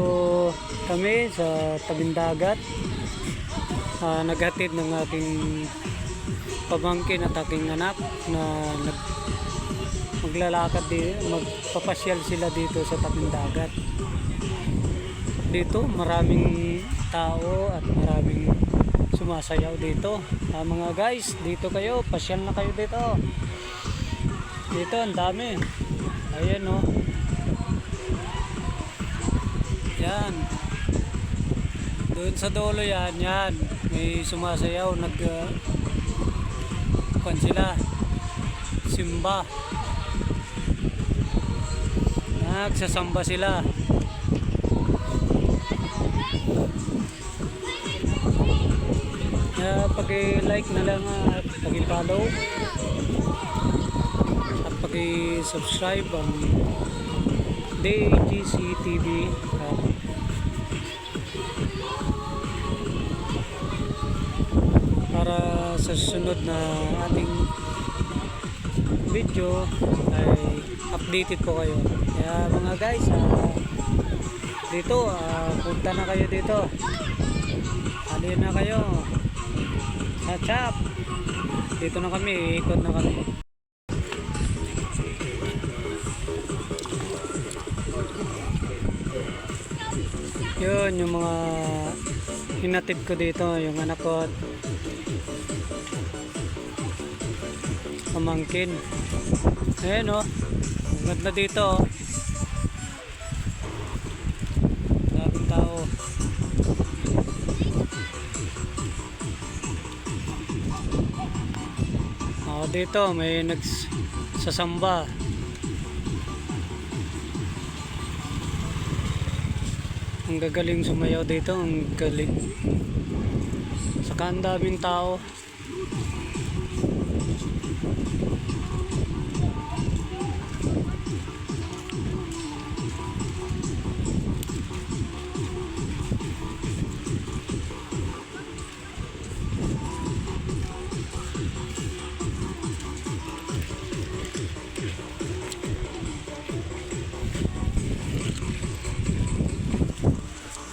Dito kami sa tabing dagat. Naghatid ng ating pamangkin at aking anak na maglalakad magpapasyal sila dito sa tabing dagat. Dito maraming tao at maraming sumasayaw dito. Mga guys, dito kayo, pasyal na kayo dito. Dito ang dami. Ayan o. Yan. Doon sa dulo yan, yan. May sumasayaw, kuwan sila. Simba. Nagsasamba sila. Pag-like na lang at pag-follow at pag-subscribe ang DAGC TV para sa susunod na ating video ay updated po kayo. Kaya mga guys, dito punta na kayo dito, halin na kayo sa chap. Dito na kami, ikot na kami. Yun yung mga hinatid ko dito, yung anak ko at pamangkin. Ayan o, ang ganda dito o. Daming tao. Dito may nagsasamba. Ang gagaling sumayaw dito, ang galing. Saka ang daming tao.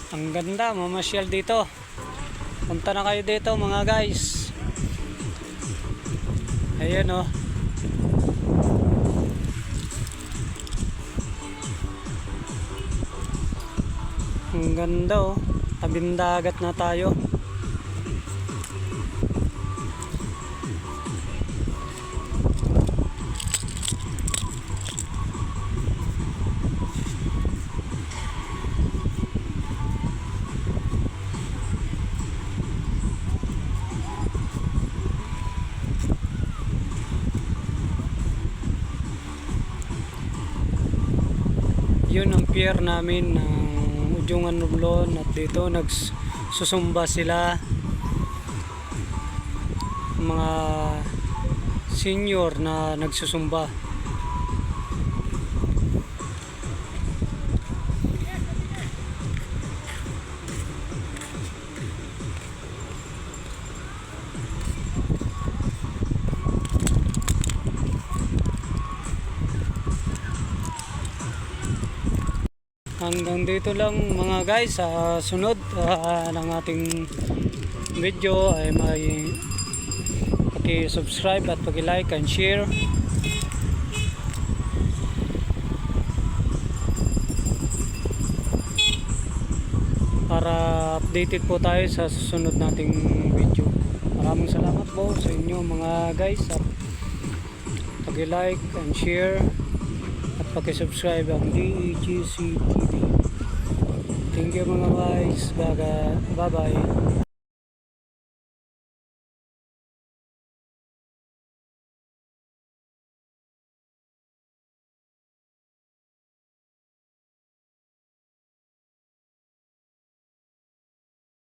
Ang ganda, mamasyal dito. Punta na kayo dito mga guys. Ayan o. Ang ganda o. Tabing dagat na tayo. Yun ang pier namin ng Ujungan Romblon at dito nagsusumba sila, mga senior na nagsusumba. Hanggang dito lang mga guys. Sa sunod ng ating video ay may paki-subscribe at paki-like and share para updated po tayo sa susunod nating video. Maraming salamat po sa inyo mga guys at paki-like and share at paki-subscribe ang DAGC TV. Thank you mga guys. Bye bye.